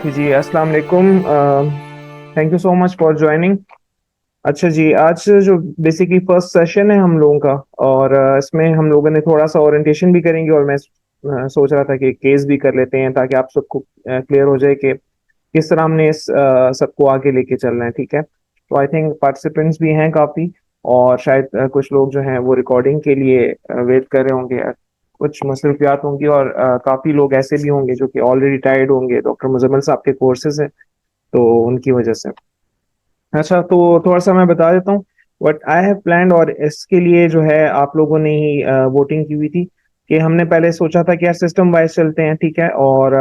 जी, अस्सलाम वालेकुम। Thank you so much for joining. अच्छा जी, आज जो बेसिकली फर्स्ट सेशन है हम लोगों का, और इसमें हम लोगों ने थोड़ा सा ओरिएंटेशन भी करेंगे, और मैं सोच रहा था कि केस भी कर लेते हैं ताकि आप सबको क्लियर हो जाए कि किस तरह हमने इस सबको आगे लेके चलना है। ठीक है, तो आई थिंक पार्टिसिपेंट्स भी हैं काफ़ी, और शायद कुछ लोग जो हैं वो रिकॉर्डिंग के लिए वेट कर रहे होंगे। कुछ मसरूफियात होंगी, और काफ़ी लोग ऐसे भी होंगे जो कि ऑलरेडी रिटायर्ड होंगे, डॉक्टर मुजम्मिल साहब के कोर्सेज हैं, तो उनकी वजह से। अच्छा, तो थोड़ा सा मैं बता देता हूँ व्हाट आई हैव प्लान्ड, और इसके लिए जो है आप लोगों ने ही वोटिंग की हुई थी कि हमने पहले सोचा था कि यार सिस्टम वाइज चलते हैं। ठीक है, और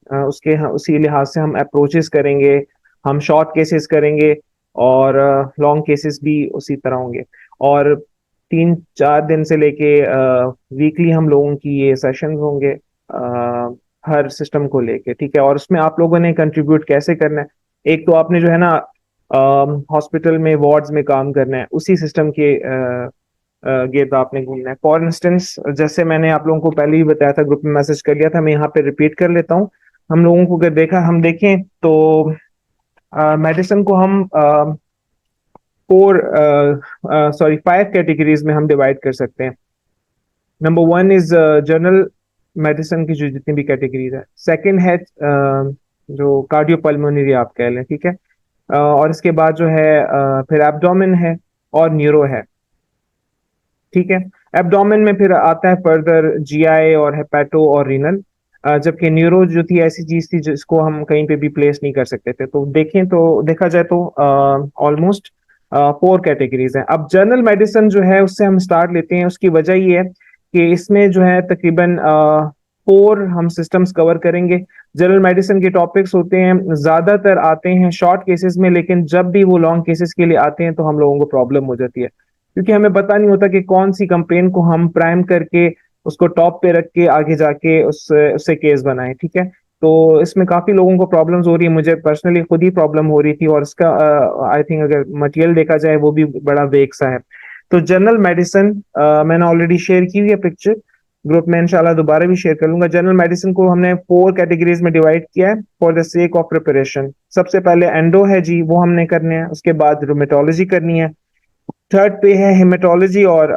उसी लिहाज से हम अप्रोचेस करेंगे, हम शॉर्ट केसेस करेंगे, और लॉन्ग केसेस भी उसी तरह होंगे। और 3-4 दिन से लेके वीकली हम लोगों की ये सेशंस होंगे, हर सिस्टम को लेके। ठीक है, और उसमें आप लोगों ने कंट्रीब्यूट कैसे करना है। एक तो आपने जो है ना हॉस्पिटल में वार्ड्स में काम करना है, उसी सिस्टम के गिर्द आपने घूमना है। फॉर इंस्टेंस, जैसे मैंने आप लोगों को पहले ही बताया था, ग्रुप में मैसेज कर लिया था, मैं यहाँ पे रिपीट कर लेता हूँ। हम लोगों को अगर हम देखें तो मेडिसिन को हम 5 कैटेगरीज में हम डिवाइड कर सकते हैं। नंबर 1 इज जनरल मेडिसिन की जो जितनी भी कैटेगरीज है। सेकंड है जो कार्डियोपल्मोनरी आप कह लें। ठीक है, और इसके बाद जो है फिर एब्डोमेन है, और न्यूरो है। ठीक है, एब्डोमेन में फिर आता है फर्दर जीआई और हेपेटो और रीनल। जबकि न्यूरो जो थी ऐसी चीज थी जिसको हम कहीं पे भी प्लेस नहीं कर सकते थे। तो देखें तो देखा जाए तो ऑलमोस्ट 4 कैटेगरीज हैं। अब जनरल मेडिसिन जो है उससे हम स्टार्ट लेते हैं। उसकी वजह ये है कि इसमें जो है तकरीबन 4 हम सिस्टम्स कवर करेंगे। जनरल मेडिसिन के टॉपिक्स होते हैं, ज्यादातर आते हैं शॉर्ट केसेस में, लेकिन जब भी वो लॉन्ग केसेस के लिए आते हैं तो हम लोगों को प्रॉब्लम हो जाती है, क्योंकि हमें पता नहीं होता कि कौन सी कंप्लेन को हम प्राइम करके उसको टॉप पे रख के आगे जाके उससे केस बनाएं। ठीक है, तो इसमें काफी लोगों को प्रॉब्लम्स हो रही है, मुझे पर्सनली खुद ही प्रॉब्लम हो रही थी, और इसका आई थिंक अगर मटेरियल देखा जाए वो भी बड़ा वेग सा है। तो जनरल मेडिसिन मैंने ऑलरेडी शेयर की हुई है पिक्चर ग्रुप में, इंशाल्लाह दोबारा भी शेयर कर लूंगा। जनरल मेडिसिन को हमने 4 कैटेगरीज में डिवाइड किया है for the sake of preparation. सबसे पहले एंडो है जी, वो हमने करने हैं। उसके बाद रूमेटोलॉजी करनी है। थर्ड पे है हेमेटोलॉजी, और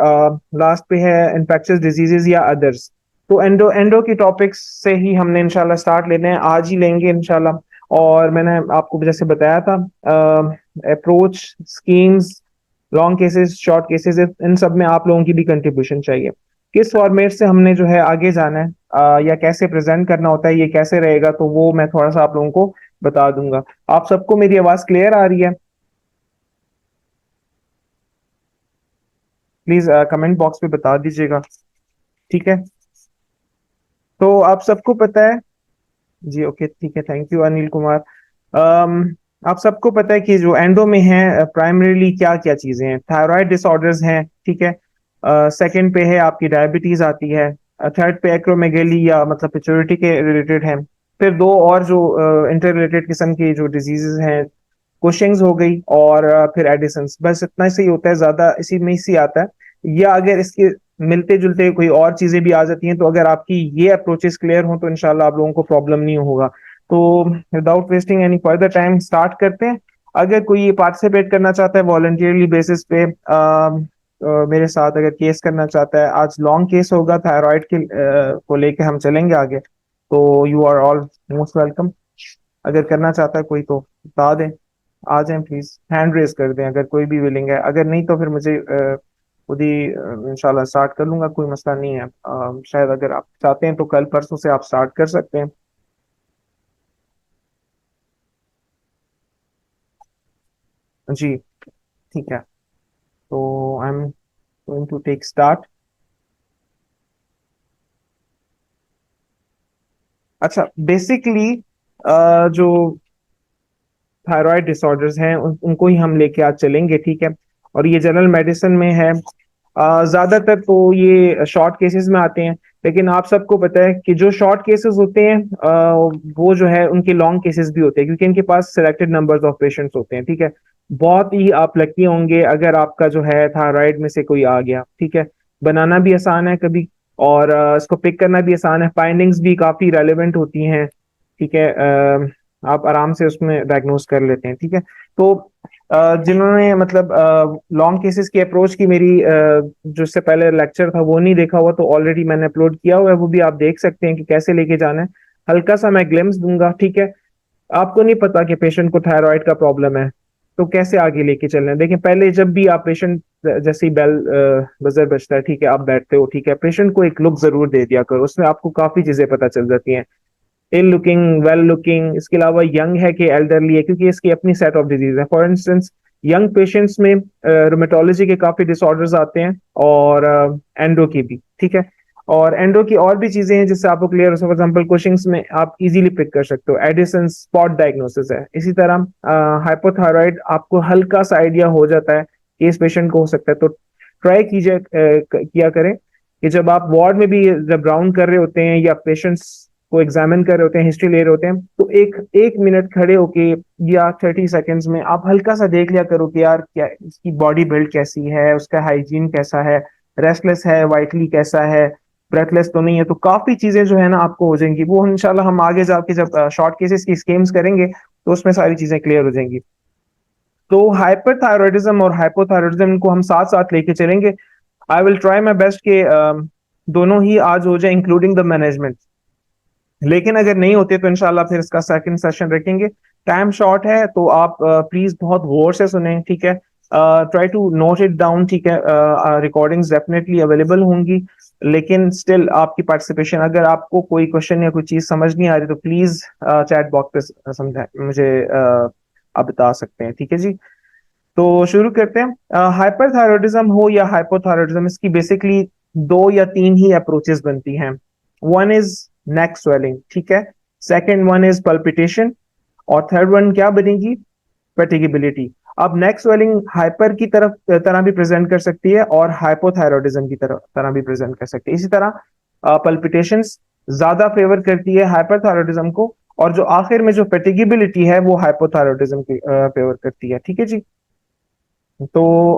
लास्ट पे है इन्फेक्शियस डिजीजेस या अदर्स। तो एंडो एंडो की टॉपिक्स से ही हमने इंशाल्लाह स्टार्ट लेने हैं, आज ही लेंगे इंशाल्लाह। और मैंने आपको जैसे बताया था approach, schemes, long cases, short cases, इन सब में आप लोगों की भी कंट्रीब्यूशन चाहिए। किस फॉर्मेट से हमने जो है आगे जाना है, या कैसे प्रेजेंट करना होता है, ये कैसे रहेगा, तो वो मैं थोड़ा सा आप लोगों को बता दूंगा। आप सबको मेरी आवाज क्लियर आ रही है? प्लीज कमेंट बॉक्स में बता दीजिएगा। ठीक है, तो आप सबको पता है जी। ओके, ठीक है, थैंक यू अनिल कुमार। आप सबको पता है कि जो एंडो में है प्राइमरीली क्या क्या चीजें हैं। थायराइड डिसऑर्डर्स हैं। ठीक है, सेकंड पे है आपकी डायबिटीज आती है। थर्ड पे एक्रोमेगेली या मतलब पिट्यूटरी के रिलेटेड है। फिर दो और जो इंटर रिलेटेड किस्म की जो डिजीजेस हैं, कुशिंग्स हो गई, और फिर एडिसन्स। बस इतना सही होता है, ज्यादा इसी में ही आता है। या अगर इसके मिलते जुलते कोई और चीजें भी आ जाती हैं, तो अगर आपकी ये अप्रोचेस क्लियर हो तो इंशाल्लाह आप लोगों को प्रॉब्लम नहीं होगा। तो without wasting any further time start करते हैं। अगर कोई पार्टिसिपेट करना चाहता है वॉलंटियरली बेसिस पे, मेरे साथ अगर केस करना चाहता है, आज लॉन्ग केस होगा थायराइड के को लेके हम चलेंगे आगे, तो you are all most welcome. अगर करना चाहता है कोई तो बता दें, आ जाएं प्लीज, हैंड रेज कर दें अगर कोई भी विलिंग है। अगर नहीं तो फिर मुझे खुद ही इंशाल्लाह स्टार्ट कर लूंगा, कोई मसला नहीं है। शायद अगर आप चाहते हैं तो कल परसों से आप स्टार्ट कर सकते हैं। जी, ठीक है, तो I am going to take start. अच्छा, बेसिकली जो थायराइड डिसऑर्डर्स हैं उनको ही हम लेके आज चलेंगे। ठीक है, और ये जनरल मेडिसिन में है। ज्यादातर तो ये शॉर्ट केसेस में आते हैं, लेकिन आप सबको पता है कि जो शॉर्ट केसेस होते हैं वो जो है उनके लॉन्ग केसेस भी होते हैं, क्योंकि इनके पास सिलेक्टेड नंबर्स ऑफ पेशेंट्स होते हैं। ठीक है, बहुत ही आप लकी होंगे अगर आपका जो है थायराइड में से कोई आ गया। ठीक है, बनाना भी आसान है कभी, और इसको पिक करना भी आसान है, फाइंडिंग्स भी काफी रेलेवेंट होती हैं। ठीक है, आप आराम से उसमें डायग्नोस कर लेते हैं, ठीक है। तो जिन्होंने मतलब लॉन्ग केसेस की अप्रोच की मेरी जो इससे पहले लेक्चर था वो नहीं देखा हुआ, तो ऑलरेडी मैंने अपलोड किया हुआ है, वो भी आप देख सकते हैं कि कैसे लेके जाना है। हल्का सा मैं ग्लिम्स दूंगा, ठीक है। आपको नहीं पता कि पेशेंट को थायराइड का प्रॉब्लम है, तो कैसे आगे लेके चलना है। देखिए, पहले जब भी आप पेशेंट, जैसे ही बेल बजर बजता है, ठीक है, आप बैठते हो, ठीक है, पेशेंट को एक लुक जरूर दे दिया करो, उसमें आपको काफी चीजें पता चल जाती हैं। इल लुकिंग, वेल लुकिंग, इसके अलावा यंग है कि एल्डरली है, क्योंकि इसकी अपनी सेट ऑफ डिजीज है। फॉर इंस्टेंस, यंग पेशेंट्स में रोमेटोलॉजी के काफी डिसऑर्डर्स आते हैं, और एंडो की भी, ठीक है। और एंडो की और भी चीजें हैं जिससे आपको क्लियर हो। फॉर एग्जाम्पल, कुशिंग्स में आप इजीली पिक कर सकते हो, एडिसन स्पॉट डायग्नोसिस है। इसी तरह हाइपोथायराइड आपको हल्का सा आइडिया हो जाता है कि इस पेशेंट को हो सकता है। तो ट्राई कीजिए, किया करें कि जब आप वार्ड में भी जब राउंड कर रहे होते हैं या पेशेंट्स को एग्जामिन कर रहे होते हैं, हिस्ट्री ले रहे होते हैं, तो एक एक मिनट खड़े होके या 30 सेकेंड्स में आप हल्का सा देख लिया करो कि यार क्या इसकी बॉडी बिल्ड कैसी है, उसका हाइजीन कैसा है, रेस्टलेस है, वाइटली कैसा है, ब्रेथलेस तो नहीं है। तो काफी चीजें जो है ना आपको हो जाएंगी, वो इंशाल्लाह हम आगे जाके जब शॉर्ट केसेस की स्कीम्स करेंगे तो उसमें सारी चीजें क्लियर हो जाएंगी। तो हाइपरथायरॉयडिज्म और हाइपोथायरॉयडिज्म को हम साथ साथ लेके चलेंगे। I will try my best के दोनों ही आज हो जाए, इंक्लूडिंग द मैनेजमेंट। लेकिन अगर नहीं होते तो इंशाल्लाह फिर इसका सेकंड सेशन रखेंगे। टाइम शॉर्ट है, तो आप प्लीज बहुत गौर से सुने, ठीक है। Try to note it down, ठीक है। रिकॉर्डिंग्स डेफिनेटली अवेलेबल होंगी, लेकिन स्टिल आपकी पार्टिसिपेशन, अगर आपको कोई क्वेश्चन या कोई चीज समझ नहीं आ रही तो प्लीज चैट बॉक्स पे समझा मुझे आप बता सकते हैं, ठीक है जी। तो शुरू करते हैं। हाइपरथायरॉयडिज्म हो या हाइपोथायरॉयडिज्म, इसकी बेसिकली दो या तीन ही अप्रोचेस बनती हैं। वन इज नेक स्वेलिंग, ठीक है। सेकंड वन इज पल्पिटेशन, और थर्ड वन क्या बनेगी, फैटिगेबिलिटी। अब नेक स्वेलिंग हाइपर की तरह भी प्रेजेंट कर सकती है, और हाइपोथायरॉयडिज्म की तरह भी प्रेजेंट कर सकती है। इसी तरह पल्पिटेशंस ज्यादा फेवर करती है हाइपरथायरॉयडिज्म को, और जो आखिर में जो फैटिगेबिलिटी है वो हाइपोथायरॉयडिज्म की फेवर करती है, ठीक है जी। तो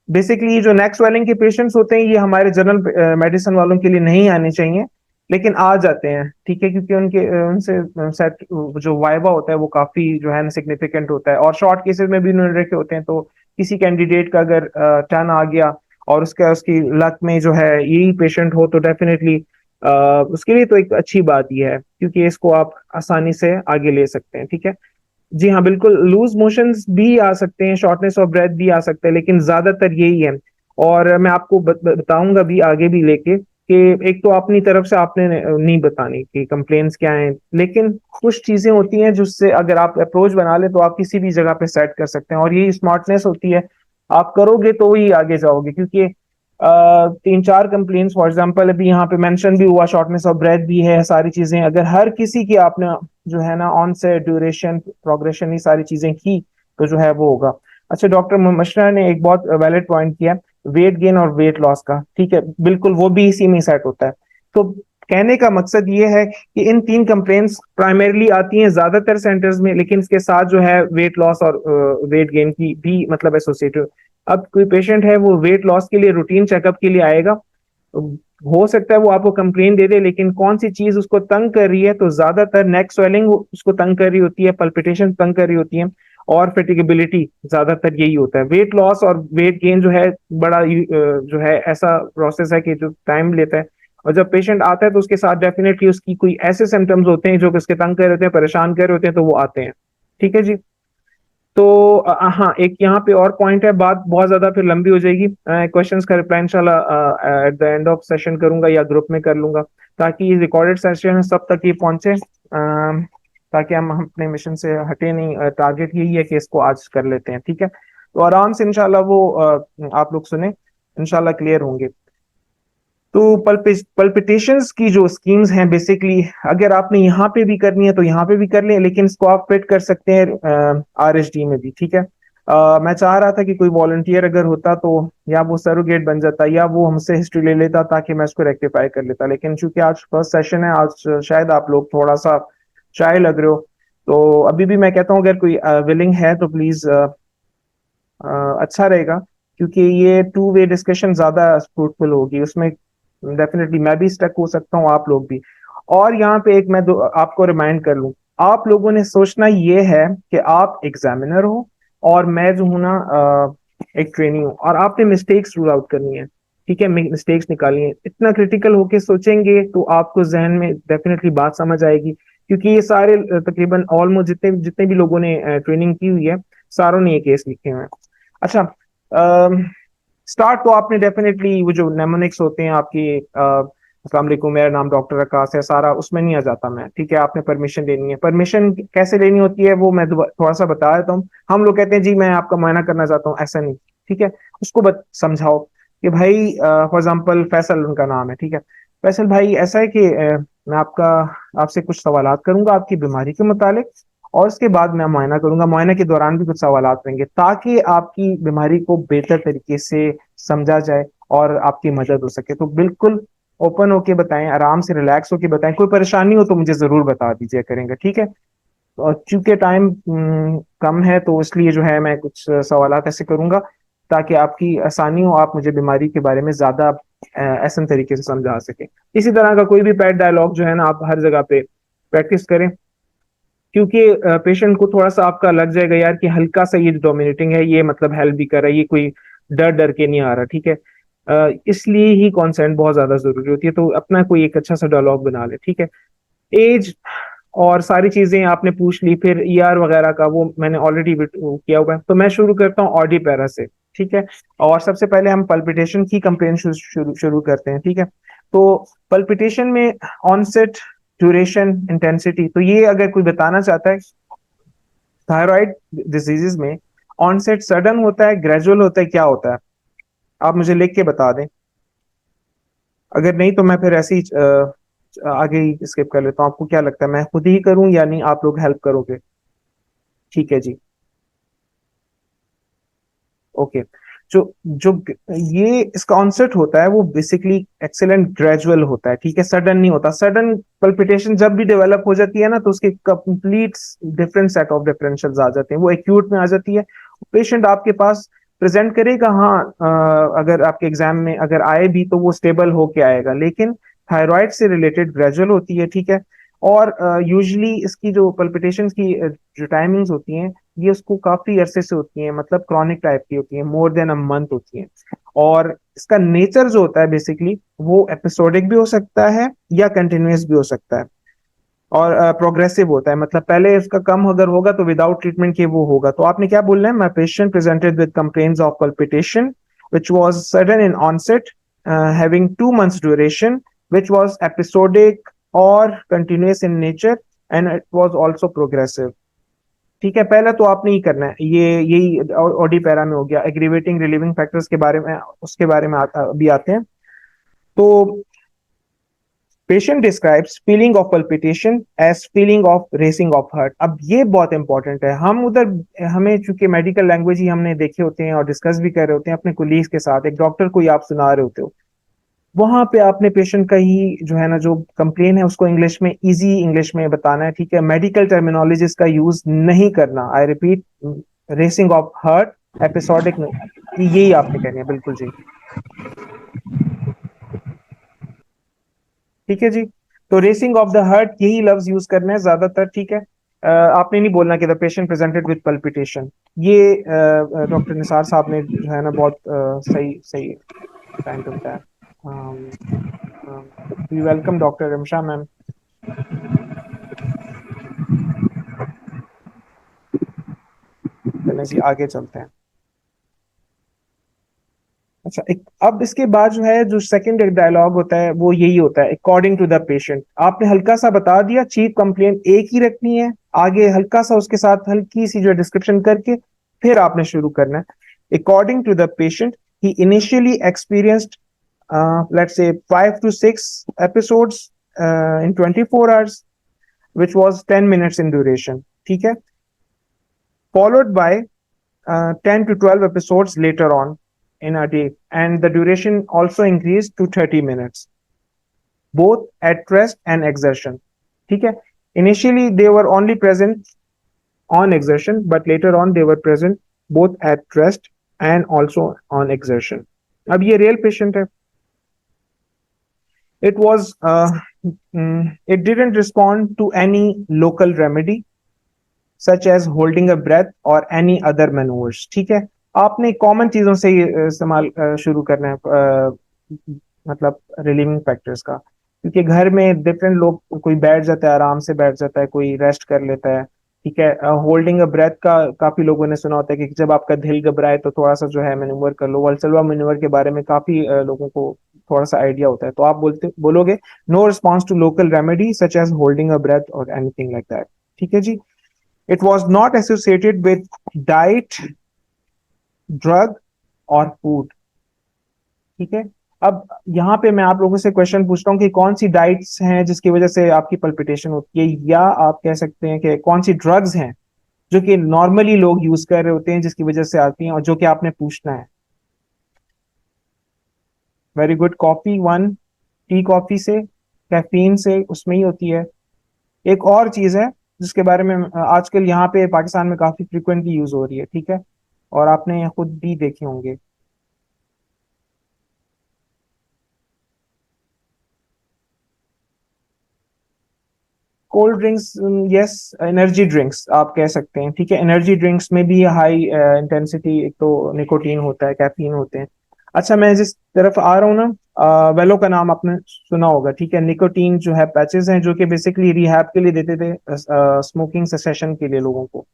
बेसिकली जो नेक स्वेलिंग के पेशेंट्स होते हैं, ये हमारे जनरल मेडिसिन वालों के लिए नहीं आने चाहिए, लेकिन आ जाते हैं, ठीक है, क्योंकि उनके उनसे सेट जो वाइवा होता है वो काफी जो है सिग्निफिकेंट होता है, और शॉर्ट केसेस में भी उन्होंने रखे होते हैं। तो किसी कैंडिडेट का अगर टर्न आ गया और उसका उसकी लक में जो है यही पेशेंट हो, तो डेफिनेटली उसके लिए तो एक अच्छी बात ही है, क्योंकि इसको आप आसानी से आगे ले सकते हैं, ठीक है। जी हाँ, बिल्कुल, लूज मोशंस भी आ सकते हैं, शॉर्टनेस ऑफ ब्रेथ भी आ सकता है, लेकिन ज्यादातर यही है। और मैं आपको बताऊंगा भी आगे भी लेके कि एक तो अपनी तरफ से आपने नहीं बतानी कि कंप्लेंट्स क्या हैं, लेकिन कुछ चीजें होती हैं जिससे अगर आप अप्रोच बना ले तो आप किसी भी जगह पे सेट कर सकते हैं, और यही स्मार्टनेस होती है। आप करोगे तो ही आगे जाओगे, क्योंकि तीन चार कंप्लेंट्स फॉर एग्जांपल अभी यहाँ पे मेंशन भी हुआ, शॉर्टनेस ऑफ ब्रेथ भी है, सारी चीजें अगर हर किसी की आपने जो है ना ऑन से ड्यूरेशन, प्रोग्रेशन, ये सारी चीजें की तो जो है वो होगा। अच्छा, डॉक्टर मशरा ने एक बहुत वैलिड पॉइंट किया, वेट गेन और वेट लॉस का, ठीक है, बिल्कुल वो भी इसी में सेट होता है। तो कहने का मकसद ये है कि इन तीन कंप्लेंट्स प्राइमरली आती हैं ज्यादातर सेंटर्स में, लेकिन इसके साथ जो है वेट लॉस और वेट गेन की भी मतलब एसोसिएटेड। अब कोई पेशेंट है वो वेट लॉस के लिए रूटीन चेकअप के लिए आएगा, हो सकता है वो आपको कंप्लेन दे दे, लेकिन कौन सी चीज उसको तंग कर रही है, तो ज्यादातर नेक स्वेलिंग उसको तंग कर रही होती है, पल्पिटेशन तंग कर रही होती है, और फेटिगेबिलिटी ज्यादातर यही होता है। वेट लॉस और वेट गेन जो है बड़ा जो है ऐसा प्रोसेस है कि जो टाइम लेता है, और जब पेशेंट आता है तो उसके साथ डेफिनेटली उसकी कोई ऐसे सिम्टम्स होते हैं जो उसके तंग कर रहे होते हैं, परेशान कर रहे होते हैं, तो वो आते हैं, ठीक है जी। तो हाँ, एक यहाँ पे और पॉइंट है, बात बहुत ज्यादा फिर लंबी हो जाएगी। क्वेश्चंस का रिप्लाई इंशाल्लाह at the end of session करूंगा या ग्रुप में कर लूंगा, ताकि रिकॉर्डेड सेशन सब तक ये पहुंचे, ताकि हम अपने मिशन से हटे नहीं। टारगेट यही है कि इसको आज कर लेते हैं, ठीक है। तो आराम से इंशाल्लाह वो आप लोग सुने, इंशाल्लाह क्लियर होंगे। तो पल्पिटेशंस की जो स्कीम्स हैं, बेसिकली अगर आपने यहाँ पे भी करनी है तो यहाँ पे भी कर लें, लेकिन इसको आप फिट कर सकते हैं RHD में भी, ठीक है। मैं चाह रहा था कि कोई वॉलंटियर अगर होता तो या वो सरोगेट बन जाता या वो हमसे हिस्ट्री ले लेता, ताकि मैं इसको रेक्टिफाई कर लेता, लेकिन चूंकि आज फर्स्ट सेशन है, आज शायद आप लोग थोड़ा सा शाय लग रहे हो, तो अभी भी मैं कहता हूँ अगर कोई विलिंग है तो प्लीज अच्छा रहेगा, क्योंकि ये टू वे डिस्कशन ज्यादा फ्रूटफुल होगी उसमें। डेफिनेटली मैं भी स्टक हो सकता हूँ, आप लोग भी। और यहाँ पे एक मैं आपको रिमाइंड कर लूँ, आप लोगों ने सोचना ये है कि आप एग्जामिनर हो और मैं जो हूं ना एक ट्रेनी हूँ, और आपने मिस्टेक्स रूल आउट करनी है, ठीक है, मिस्टेक्स निकालनी है। इतना क्रिटिकल होके सोचेंगे तो आपको जहन में डेफिनेटली बात समझ आएगी, क्योंकि ये सारे तकरीबन ऑलमोस्ट जितने जितने भी लोगों ने ट्रेनिंग की हुई है, सारों ने ये केस लिखे हुए हैं। अच्छा, स्टार्ट तो आपने डेफिनेटली वो जो नेमोनिक्स होते हैं आपकी, अस्सलाम वालेकुम मेरा नाम डॉक्टर आकाश है, सारा उसमें नहीं आ जाता मैं, ठीक है। आपने परमिशन लेनी है, परमिशन कैसे लेनी होती है वो मैं थोड़ा सा बता देता हूँ। हम लोग कहते हैं जी मैं आपका मुआयना करना चाहता हूँ, ऐसा नहीं, ठीक है। उसको समझाओ कि भाई फॉर एग्जाम्पल फैसल उनका नाम है, ठीक है। फैसल भाई ऐसा है कि मैं आपसे कुछ सवालात करूंगा आपकी बीमारी के मुतालिक, और उसके बाद मैं मुआयना करूंगा। मुआयना के दौरान भी कुछ सवालात रहेंगे ताकि आपकी बीमारी को बेहतर तरीके से समझा जाए और आपकी मदद हो सके। तो बिल्कुल ओपन होके बताएं, आराम से रिलैक्स होके बताएं। कोई परेशानी हो तो मुझे जरूर बता दीजिए करेंगे, ठीक है। और चूंकि टाइम कम है तो इसलिए जो है मैं कुछ सवालात ऐसे करूंगा ताकि आपकी आसानी हो, आप मुझे बीमारी के बारे में ज्यादा आसान तरीके से समझा सके। इसी तरह का कोई भी पैड डायलॉग जो है ना आप हर जगह पे प्रैक्टिस करें, क्योंकि पेशेंट को थोड़ा सा आपका लग जाएगा यार कि हल्का सा ये डोमिनेटिंग है, ये मतलब हेल्प भी कर रहा है, ये कोई डर डर के नहीं आ रहा, ठीक है। इसलिए ही कंसेंट बहुत ज्यादा जरूरी होती है। तो अपना कोई एक अच्छा सा डायलॉग बना ले, ठीक है। एज और सारी चीजें आपने पूछ ली, फिर ईआर वगैरह का वो मैंने ऑलरेडी किया हुआ है। तो मैं शुरू करता हूँ ऑडी पैरा से, ठीक है। और सबसे पहले हम पल्पिटेशन की कंप्लेन शुरू करते हैं, ठीक है। तो पल्पिटेशन में ऑनसेट, ड्यूरेशन, इंटेंसिटी, तो ये अगर कोई बताना चाहता है, थायराइड डिजीजेस में ऑनसेट सडन होता है, ग्रेजुअल होता है, क्या होता है? आप मुझे लिख के बता दें। अगर नहीं तो मैं फिर ऐसे ही आगे ही स्किप कर लेता हूँ। आपको क्या लगता है, मैं खुद ही करूं या नहीं, आप लोग हेल्प करोगे? ठीक है जी, ओके। जो जो ये इसका ऑनसेट होता है वो बेसिकली एक्सेलेंट ग्रेजुअल होता है, ठीक है, सडन नहीं होता। सडन पल्पिटेशन जब भी डेवलप हो जाती है ना तो उसके complete different set of differentials आ जाते हैं, वो एक्यूट में आ जाती है। पेशेंट आपके पास प्रेजेंट करेगा, हाँ, अगर आपके एग्जाम में अगर आए भी तो वो स्टेबल होके आएगा, लेकिन थायराइड से रिलेटेड ग्रेजुअल होती है, ठीक है। और यूजुअली इसकी जो पल्पिटेशन की जो टाइमिंग्स होती हैं, ये उसको काफी अरसे से होती हैं, मतलब क्रॉनिक टाइप की होती हैं, मोर देन अ मंथ होती हैं। और इसका नेचर जो होता है बेसिकली वो एपिसोडिक भी हो सकता है या कंटिन्यूअस भी हो सकता है, और प्रोग्रेसिव होता है, मतलब पहले इसका कम अगर होगा तो विदाउट ट्रीटमेंट के वो होगा। तो आपने क्या बोलना है, my patient presented with complaints of palpitation which was sudden in onset, having 2 months duration, which was episodic और continuous in nature, and it was also progressive. ठीक है, पहला तो आपने ही करना है, ये यही ऑडी पैरा में हो गया। एग्रीवेटिंग रिलीविंग फैक्टर्स के बारे में, उसके बारे में अभी आते हैं। तो patient describes feeling of palpitation as feeling of racing of heart. अब ये बहुत इंपॉर्टेंट है, हम उधर हमें चूंकि मेडिकल लैंग्वेज ही हमने देखे होते हैं और डिस्कस भी कर रहे होते हैं अपने कोलीग्स के साथ, एक डॉक्टर को ही आप सुना रहे होते हो, वहां पे आपने पेशेंट का ही जो है ना जो कंप्लेन है उसको इंग्लिश में, इजी इंग्लिश में बताना है, ठीक है। मेडिकल टर्मिनोलॉजीज का यूज नहीं करना। I repeat, racing of heart, episodic में, यही आपने कहनी है, बिल्कुल जी। ठीक है जी, तो रेसिंग ऑफ द हार्ट यही लफ्ज यूज करना है ज्यादातर, ठीक है। आपने नहीं बोलना कि the patient presented with palpitation. ये डॉक्टर निसार साहब ने जो है ना बहुत सही सही टाइम पे बताया। We welcome doctor Ramsha ma'am. चलें जी, आगे चलते हैं। अच्छा, एक अब इसके बाद जो है जो सेकंड डायलॉग होता है वो यही होता है, अकॉर्डिंग टू द पेशेंट। आपने हल्का सा बता दिया, चीफ कंप्लेंट एक ही रखनी है, आगे हल्का सा उसके साथ हल्की सी जो डिस्क्रिप्शन करके फिर आपने शुरू करना है। According to the patient, he initially experienced let's say 5 to 6 episodes in 24 hours, which was 10 minutes in duration, ठीक है, followed by 10 to 12 episodes later on in a day, and the duration also increased to 30 minutes, both at rest and exertion, ठीक है। Initially they were only present on exertion, but later on they were present both at rest and also on exertion। अब ये real patient है। It was It didn't respond to any local remedy such as holding a breath or any other maneuvers. ठीक है, आपने common चीजों से ये इस्तेमाल शुरू करना है, मतलब रिलीविंग फैक्टर्स का, क्योंकि घर में डिफरेंट लोग, कोई बैठ जाता है, आराम से बैठ जाता है, कोई रेस्ट कर लेता है। ठीक है, होल्डिंग अ ब्रेथ का काफी लोगों ने सुना होता है कि जब आपका दिल घबराए तो थोड़ा सा जो है मैन्यूवर कर लो। वल्सलवा मैन्यूवर के बारे में काफी लोगों को थोड़ा सा आइडिया होता है, तो आप बोलोगे no response to local remedy such as holding a breath और एनीथिंग लाइक दैट। ठीक है जी। It was not associated with diet, drug और फूड। ठीक है, अब यहाँ पे मैं आप लोगों से क्वेश्चन पूछता हूँ कि कौन सी डाइट्स हैं जिसकी वजह से आपकी पल्पिटेशन होती है, या आप कह सकते हैं कि कौन सी ड्रग्स हैं जो कि नॉर्मली लोग यूज कर रहे होते हैं जिसकी वजह से आती हैं, और जो कि आपने पूछना है। Very good. Coffee one, tea coffee से, कैफीन से, उसमें ही होती है। एक और चीज है जिसके बारे में आजकल यहाँ पे पाकिस्तान में काफी फ्रिक्वेंटली यूज हो रही है, ठीक है, और आपने खुद भी देखे होंगे। Cold drinks, yes, energy drinks आप कह सकते हैं। ठीक है, एनर्जी ड्रिंक्स में भी हाई इंटेंसिटी, एक तो निकोटीन होता है, कैफीन होते हैं। अच्छा, मैं जिस तरफ आ रहा हूँ ना, वेलो का नाम आपने सुना होगा। ठीक है, निकोटीन जो है पैचेस हैं जो कि बेसिकली रिहैब के लिए देते थे, स्मोकिंग सेसेशन के लिए लोगों को।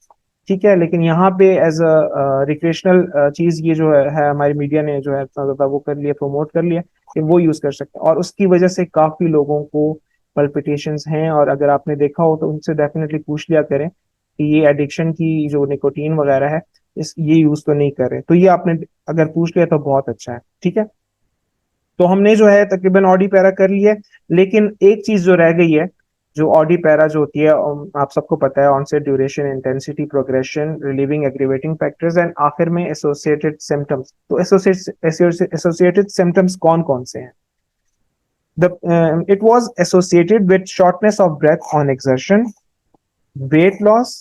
ठीक है, लेकिन यहाँ पे एज अ रिक्रिएशनल चीज ये जो है हमारी मीडिया ने जो है इतना ज्यादा वो कर लिया, प्रमोट कर लिया कि वो यूज कर सकते हैं, और उसकी वजह से काफी लोगों को पल्पिटेशंस हैं। और अगर आपने देखा हो तो उनसे डेफिनेटली पूछ लिया करें कि ये एडिक्शन की जो निकोटीन वगैरह है, इस ये यूज तो नहीं कर रहे, तो ये आपने अगर पूछ लिया तो बहुत अच्छा है। ठीक है, तो हमने जो है तकरीबन ऑडी पैरा कर लिया है, लेकिन एक चीज जो रह गई है, जो ऑडी पैरा जो होती है, आप सबको पता है, onset, duration, intensity, progression, relieving aggravating factors and आखिर में एसोसिएटेड सिम्टम्स। तो एसोसिएटेड सिम्टम्स कौन कौन से हैं? It was associated with shortness of breath on exertion, weight loss,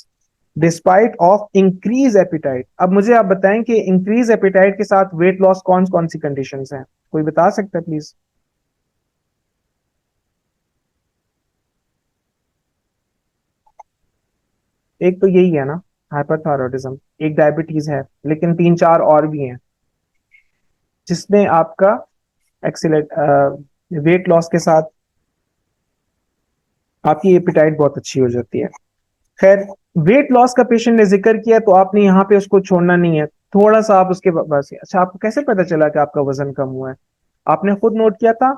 despite of increase appetite. अब मुझे आप बताएं कि इंक्रीज एपिटाइट के साथ वेट लॉस कौन कौन सी कंडीशंस हैं? कोई बता सकता है प्लीज? एक तो यही है ना, हाइपरथायरॉयडिज्म, एक डायबिटीज है, लेकिन तीन चार और भी हैं जिसमें आपका एक्सीलेट वेट लॉस के साथ आपकी एपिटाइट बहुत अच्छी हो जाती है। खैर, वेट लॉस का पेशेंट ने जिक्र किया तो आपने यहाँ पे उसको छोड़ना नहीं है, थोड़ा सा आप उसके पास। अच्छा, आपको कैसे पता चला कि आपका वजन कम हुआ है? आपने खुद नोट किया था,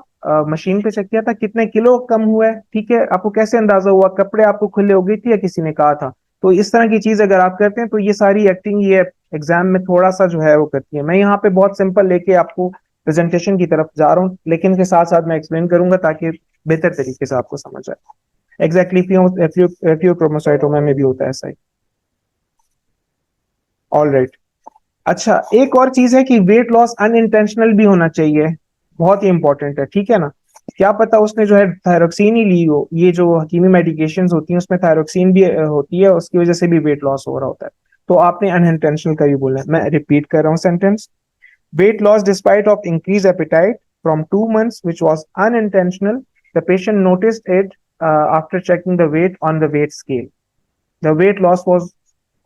मशीन पे चेक किया था कितने किलो कम हुआ है? ठीक है, आपको कैसे अंदाजा हुआ? कपड़े आपको खुले हो गई थी या किसी ने कहा था? तो इस तरह की चीज अगर आप करते हैं तो ये सारी एक्टिंग ये एग्जाम में थोड़ा सा जो है वो करती है। मैं यहाँ पे बहुत सिंपल लेके आपको प्रेजेंटेशन की तरफ जा रहा हूँ, लेकिन के साथ साथ मैं एक्सप्लेन करूंगा ताकि बेहतर तरीके से आपको समझ आए। एग्जैक्टली फ्यूक्रोमोसाइटोमा में भी होता है ऐसा ही। All right. अच्छा, एक और चीज है कि वेट लॉस अनइंटेंशनल भी होना चाहिए, बहुत ही इंपॉर्टेंट है। ठीक है ना, क्या पता उसने जो है थायरोक्सिन ही ली हो, ये जो हकीमी मेडिकेशंस होती हैं उसमें थायरोक्सिन भी होती है, उसकी वजह से भी वेट लॉस हो रहा होता है। तो आपने अनइंटेंशनल का भी बोलना है। मैं रिपीट कर रहा हूँ sentence. Weight loss despite of increase appetite from 2 months which was unintentional. The patient noticed it after checking the weight on the weight scale. The weight loss was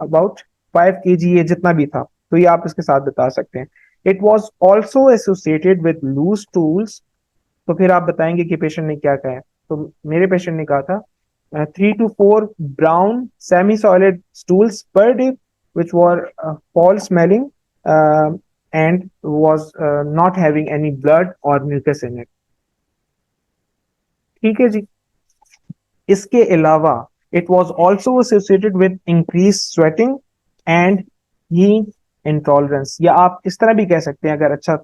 about 5 kg, ये जितना भी था, तो ये आप इसके साथ बता सकते हैं। It was also associated with loose stools. तो फिर आप बताएंगे कि पेशेंट ने क्या कहा है। तो मेरे पेशेंट ने कहा था 3 to 4 brown semi solid stools per day which were fall smelling and was not having any blood और म्यूकस इन इट। ठीक है जी। इसके अलावा it was also associated with increase sweating and heat intolerance. या आप इस तरह भी कह सकते हैं, अगर अच्छा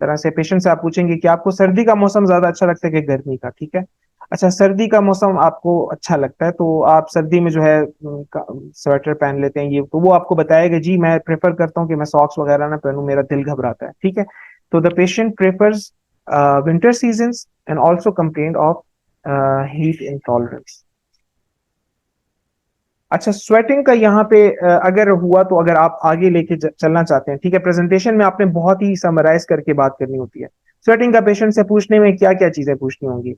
तरह से पेशेंट से आप पूछेंगे कि आपको सर्दी का मौसम ज्यादा अच्छा लगता है कि गर्मी का? ठीक है, अच्छा, सर्दी का मौसम आपको अच्छा लगता है तो आप सर्दी में जो है स्वेटर पहन लेते हैं, ये तो वो आपको बताएगा जी मैं प्रेफर करता हूँ कि मैं सॉक्स वगैरह ना पहनूं, मेरा दिल घबराता है। ठीक है, तो the patient prefers winter season and also complain of heat intolerance. अच्छा, स्वेटिंग का यहाँ पे अगर हुआ तो अगर आप आगे लेके चलना चाहते हैं, ठीक है, प्रेजेंटेशन में आपने बहुत ही समराइज करके बात करनी होती है। स्वेटिंग का पेशेंट से पूछने में क्या क्या चीजें पूछनी होंगी?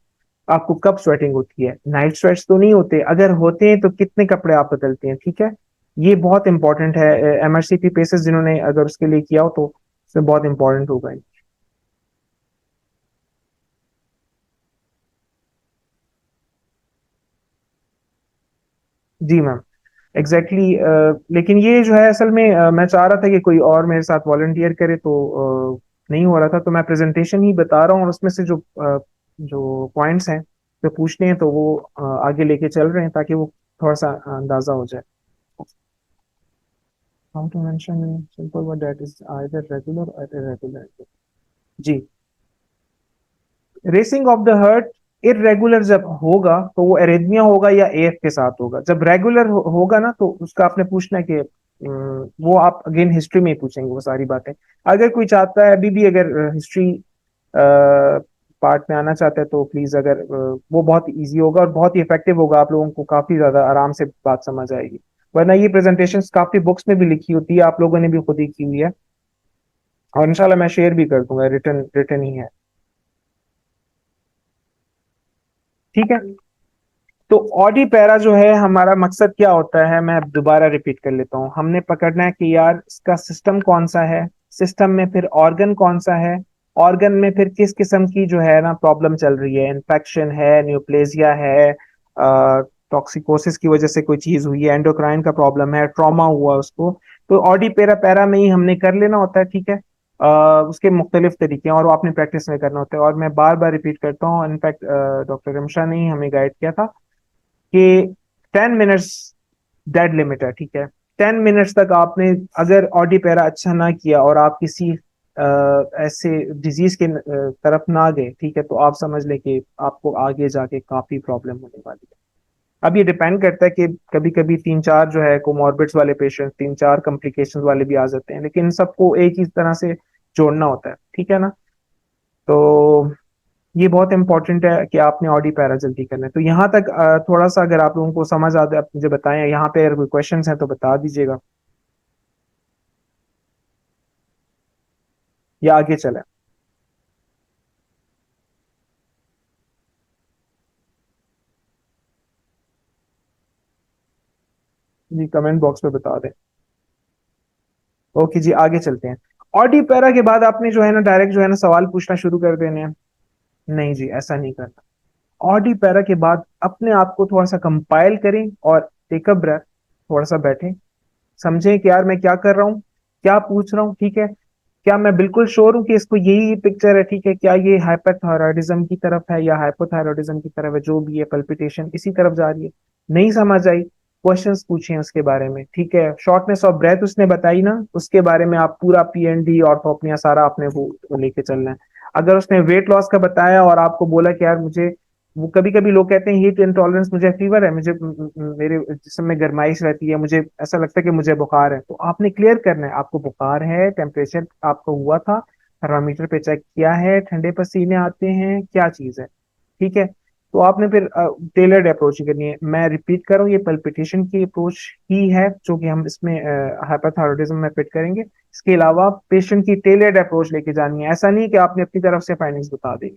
आपको कब स्वेटिंग होती है, नाइट स्वेट्स तो नहीं होते, अगर होते हैं तो कितने कपड़े आप बदलते हैं, ठीक है। ये बहुत इंपॉर्टेंट है, एमआरसीपी पेसेस जिन्होंने अगर उसके लिए किया हो तो उसमें बहुत इंपॉर्टेंट होगा। जी मैम, एग्जैक्टली exactly, लेकिन ये जो है असल में मैं चाह रहा था कि कोई और मेरे साथ वॉलंटियर करे तो नहीं हो रहा था, तो मैं प्रेजेंटेशन ही बता रहा हूँ, और उसमें से जो पॉइंट्स हैं जो पूछने हैं तो वो आगे लेके चल रहे हैं ताकि वो थोड़ा सा अंदाजा हो जाए। How to mention simple word that is either regular और इरेगुलर। जी, racing of the heart irregular जब होगा तो वो एरिथमिया होगा या एएफ के साथ होगा। जब रेगुलर होगा ना तो उसका आपने पूछना है कि वो आप अगेन हिस्ट्री में ही पूछेंगे वो सारी बातें। अगर कोई चाहता है अभी भी अगर हिस्ट्री पार्ट में आना चाहता है तो प्लीज, अगर वो बहुत इजी होगा और बहुत ही इफेक्टिव होगा, आप लोगों को काफी ज्यादा आराम से बात समझ आएगी। वरना ये प्रेजेंटेशन काफी बुक्स में भी लिखी होती है, आप लोगों ने भी खुद ही की हुई है, और इंशाल्लाह मैं शेयर भी कर दूंगा, रिटर्न रिटर्न ही है। ठीक है, तो ऑडी पैरा जो है हमारा मकसद क्या होता है, मैं अब दोबारा रिपीट कर लेता हूँ। हमने पकड़ना है कि यार इसका सिस्टम कौन सा है, सिस्टम में फिर ऑर्गन कौन सा है, ऑर्गन में फिर किस किस्म की जो है ना प्रॉब्लम चल रही है, इन्फेक्शन है, न्यूप्लेजिया है, टॉक्सिकोसिस की वजह से कोई चीज हुई है, एंडोक्राइन का प्रॉब्लम है, ट्रॉमा हुआ उसको, तो ऑडी पैरा पैरा में ही हमने कर लेना होता है, ठीक है। उसके मुख्तलिफ तरीके हैं और वो आपने प्रैक्टिस में करना होता है, और मैं बार बार रिपीट करता हूँ, इनफैक्ट डॉक्टर रमशा ने ही हमें गाइड किया था कि 10 मिनट्स डेड लिमिट है, ठीक है। 10 मिनट्स तक आपने अगर ऑडी पैरा अच्छा ना किया और आप किसी ऐसे डिजीज के तरफ ना गए, ठीक है, तो आप समझ लें कि आपको आगे जाके काफी प्रॉब्लम होने वाली है। अब ये डिपेंड करता है कि कभी कभी तीन चार जो है कोमॉर्बिड्स वाले पेशेंट, तीन चार कॉम्प्लिकेशंस वाले भी आ जाते हैं, लेकिन सबको एक ही तरह से जोड़ना होता है, ठीक है ना। तो ये बहुत इंपॉर्टेंट है कि आपने ऑडी पैरा जल्दी करना है। तो यहाँ तक थोड़ा सा अगर आप लोगों को समझ आता है आप मुझे बताएं, यहाँ पे अगर कोई क्वेश्चंस हैं तो बता दीजिएगा, या आगे चलें। जी कमेंट बॉक्स में बता दें। ओके जी, आगे चलते हैं। ऑडी पैरा के बाद आपने जो है ना डायरेक्ट जो है ना सवाल पूछना शुरू कर देने हैं। नहीं जी, ऐसा नहीं करना। ऑडी पैरा के बाद अपने आप को थोड़ा सा कंपाइल करें और टेक अ ब्रेथ, थोड़ा सा बैठें, समझें कि यार मैं क्या कर रहा हूँ, क्या पूछ रहा हूँ, ठीक है। क्या मैं बिल्कुल श्योर हूँ कि इसको यही पिक्चर है, ठीक है, क्या ये हाइपरथायरॉयडिज्म की तरफ है या हाइपोथायरॉयडिज्म की तरफ है, जो भी है पल्पिटेशन इसी तरफ जा रही है, नहीं समझ आई, क्वेश्चंस पूछें उसके बारे में, ठीक है। शॉर्टनेस ऑफ ब्रेथ उसने बताई ना, उसके बारे में आप पूरा पीएनडी ऑर्थोपनिया सारा आपने वो लेके चलना है। अगर उसने वेट लॉस का बताया और आपको बोला कि यार मुझे, वो कभी कभी लोग कहते हैं हीट इंटॉलरेंस, मुझे फीवर है, मुझे मेरे जिस्म में गर्माइश रहती है, मुझे ऐसा लगता है कि मुझे बुखार है, तो आपने क्लियर करना है आपको बुखार है, टेम्परेचर आपको हुआ था, थर्मामीटर पे चेक किया है, ठंडे पसीने आते हैं, क्या चीज है, ठीक है। तो आपने फिर टेलर्ड अप्रोच ही करनी है। मैं रिपीट कर रहा हूँ, ये पल्पिटेशन की अप्रोच ही है जो कि हम इसमें हाइपरथायरॉयडिज्म में फिट करेंगे। इसके अलावा पेशेंट की टेलर्ड अप्रोच लेके जानी है, ऐसा नहीं कि आपने अपनी तरफ से फाइंडिंग्स बता दी।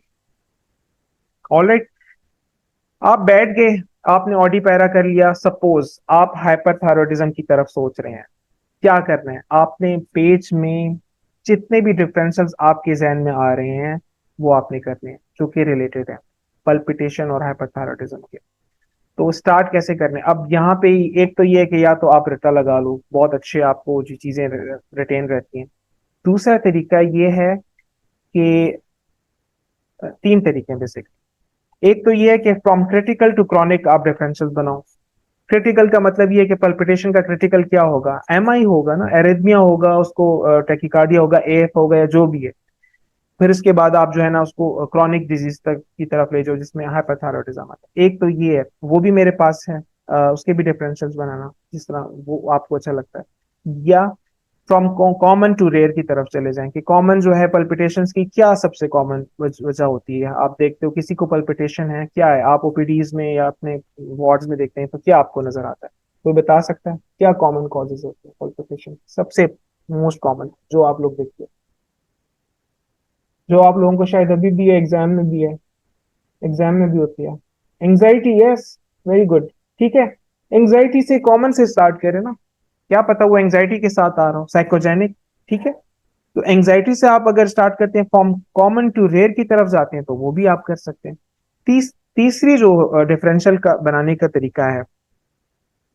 ऑलराइट, आप बैठ गए, आपने ऑडी पैरा कर लिया, सपोज आप हाइपरथायरॉयडिज्म की तरफ सोच रहे हैं, क्या करना है आपने, पेज में जितने भी डिफरेंसेस आपके जहन में आ रहे हैं वो आपने करने हैं जो कि रिलेटेड है पल्पिटेशन और हाइपरथायरॉयडिज्म के। तो स्टार्ट कैसे करने हैं? अब यहाँ पे ही एक तो ये है कि या तो आप रट्टा लगा लो, बहुत अच्छे आपको जो चीजें रिटेन रहती हैं। दूसरा तरीका ये है कि तीन तरीके हैं बेसिक। एक तो ये है कि फ्रॉम क्रिटिकल टू क्रॉनिक आप डिफरेंसेस बनाओ। क्रिटिकल का मतलब ये है कि पल्पिटेशन का क्रिटिकल क्या होगा, एमआई होगा ना, एरिथमिया होगा, उसको टेकिकार्डिया होगा, एएफ होगा, या जो भी है। फिर इसके बाद आप जो है ना उसको क्रॉनिक डिजीज तक की तरफ ले जाओ जिसमें हाइपरथायरॉयडिज्म आता है। एक तो ये है, वो भी मेरे पास है, उसके भी डिफरेंशियल्स बनाना जिस तरह वो आपको अच्छा लगता है। या फ्रॉम कॉमन टू रेयर की तरफ चले जाएं कि कॉमन जो है पल्पिटेशंस की क्या सबसे कॉमन वजह होती है। आप देखते हो किसी को पल्पिटेशन है, क्या है, आप ओपीडीज में या अपने वार्ड्स में देखते हैं तो क्या आपको नजर आता है, कोई बता सकता है क्या कॉमन कॉजेज होते हैं पल्पिटेशन सबसे मोस्ट कॉमन जो आप लोग देखते हो, जो आप लोगों को शायद अभी भी है, एग्जाम में भी है। एग्जाम में भी होती है। Anxiety, yes, very good. ठीक है, एंजाइटी से कॉमन से स्टार्ट करें ना, क्या पता वो एंजाइटी के साथ आ रहा हो, साइकोजेनिक। ठीक है, तो एंजाइटी से आप अगर स्टार्ट करते हैं, फॉर्म कॉमन टू रेयर की तरफ जाते हैं, तो वो भी आप कर सकते हैं। तीसरी जो डिफरेंशियल का बनाने का तरीका है,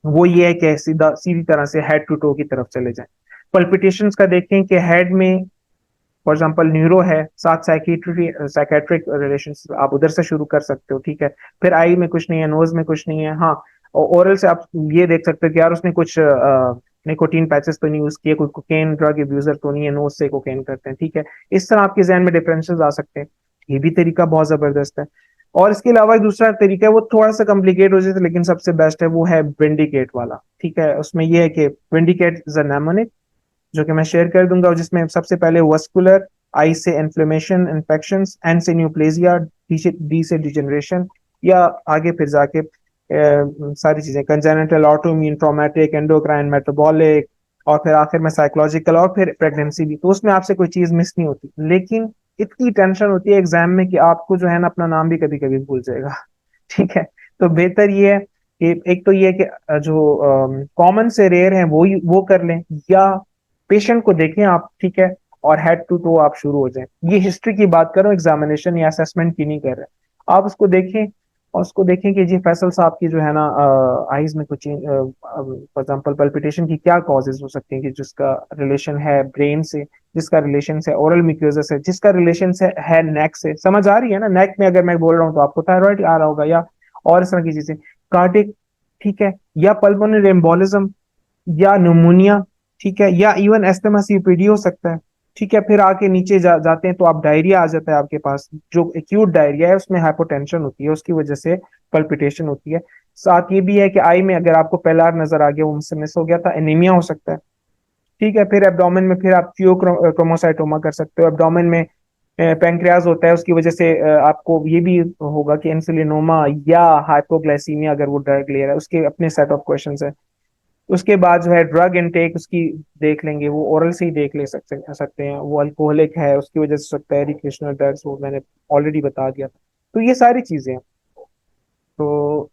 वो ये है कि सीधा सीधी तरह से हेड टू टो की तरफ चले जाएं। पल्पिटेशंस का देखें कि हेड में फॉर एग्जाम्पल न्यूरो है, साथ साइकेट्रिक रिलेशन आप उधर से शुरू कर सकते हो। ठीक है, फिर आई में कुछ नहीं है, नोज में कुछ नहीं है, हाँ। ओरल से आप ये देख सकते हो कि यार उसने कुछ निकोटीन पैचेस तो नहीं यूज किए, कोई कोकेन ड्रग अब्यूजर तो नहीं है, नोज से कोकेन करते हैं। ठीक है, इस तरह आपके जहन में डिफरेंसेस आ सकते हैं। ये भी तरीका बहुत जबरदस्त है। और इसके अलावा एक दूसरा तरीका है, वो थोड़ा सा कॉम्प्लिकेट हो जाता है लेकिन सबसे बेस्ट है, वो है विंडिकेट वाला। ठीक है, उसमें ये है कि विंडिकेट इज अ नेमोनिक, जो कि मैं शेयर कर दूंगा, जिसमें सबसे पहले वस्कुलर, आई से इन्फ्लेमेशन इन्फेक्शंस, एन से न्यूप्लेजिया, डी से डिजेनरेशन, या आगे फिर जाके सारी चीजें congenital, autoimmune, traumatic, endocrine, metabolic, और फिर आखिर में साइकोलॉजिकल, और फिर प्रेगनेंसी भी। तो उसमें आपसे कोई चीज मिस नहीं होती, लेकिन इतनी टेंशन होती है एग्जाम में कि आपको जो है ना अपना नाम भी कभी कभी भूल जाएगा। ठीक है, तो बेहतर ये है कि एक तो ये है कि जो कॉमन से रेयर है वो कर लें, या पेशेंट को देखें आप। ठीक है, और हेड टू टो आप शुरू हो जाएं। ये हिस्ट्री की बात कर रहा हूँ, एग्जामिनेशन या असेसमेंट की नहीं कर रहे। आप उसको देखें, और उसको देखें कि जी फैसल साहब की जो है ना आईज में कुछ फॉर एग्जांपल पल्पिटेशन की क्या कॉजेज हो सकती हैं, कि जिसका रिलेशन है ब्रेन से, जिसका रिलेशन है ओरल म्यूकोसा से, जिसका रिलेशन है नेक से। समझ आ रही है ना, नेक में अगर मैं बोल रहा हूँ तो आपको थायराइड आ रहा होगा, या और इस तरह की चीजें, कार्डिक। ठीक है, या पल्मोनरी एम्बोलिज्म, या न्यूमोनिया। ठीक है, या इवन एस्थमा सीओपीडी हो सकता है। ठीक है, फिर आके नीचे जाते हैं तो आप डायरिया आ जाता है आपके पास, जो एक्यूट डायरिया है उसमें हाइपोटेंशन होती है, उसकी वजह से पल्पिटेशन होती है। साथ ये भी है कि आई में अगर आपको पेलार नजर आ गया, वो मुझसे मिस हो गया था, एनीमिया हो सकता है। ठीक है, फिर एब्डोमेन में फिर आप फियोक्रोमोसाइटोमा कर सकते हो। एब्डोमेन में पेंक्रियाज होता है, उसकी वजह से आपको ये भी होगा कि इंसुलिनोमा या हाइपोग्लाइसीमिया, अगर वो ड्रग ले रहा है, उसके अपने सेट ऑफ क्वेश्चन है। उसके बाद जो है ड्रग इनटेक उसकी देख लेंगे, वो ओरल से ही देख ले सकते हैं, वो अल्कोहलिक है उसकी वजह से हो सकता है, रिक्रिएशनल ड्रग्स, वो मैंने ऑलरेडी बता दिया था। तो ये सारी चीजें हैं। तो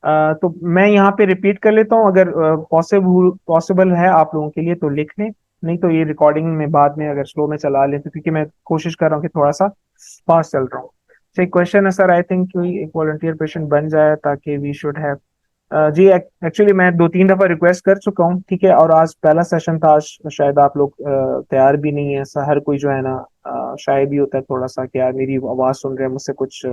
तो मैं यहाँ पे रिपीट कर लेता हूँ, अगर पॉसिबल पॉसिबल है आप लोगों के लिए तो लिख लें, नहीं तो ये रिकॉर्डिंग में बाद में अगर स्लो में चला लें, तो क्योंकि मैं कोशिश कर रहा हूँ कि थोड़ा सा फास्ट चल रहा हूँ। तो एक क्वेश्चन है सर, आई थिंक कोई एक वॉलंटियर पेशेंट बन जाए, ताकि वी शुड हैव जी एक्चुअली मैं 2-3 दफा रिक्वेस्ट कर चुका हूँ। ठीक है, और आज पहला सेशन था, आज शायद आप लोग तैयार भी नहीं है, ऐसा हर कोई जो है ना शायद ही होता है थोड़ा सा कि यार मेरी आवाज सुन रहे हैं, मुझसे कुछ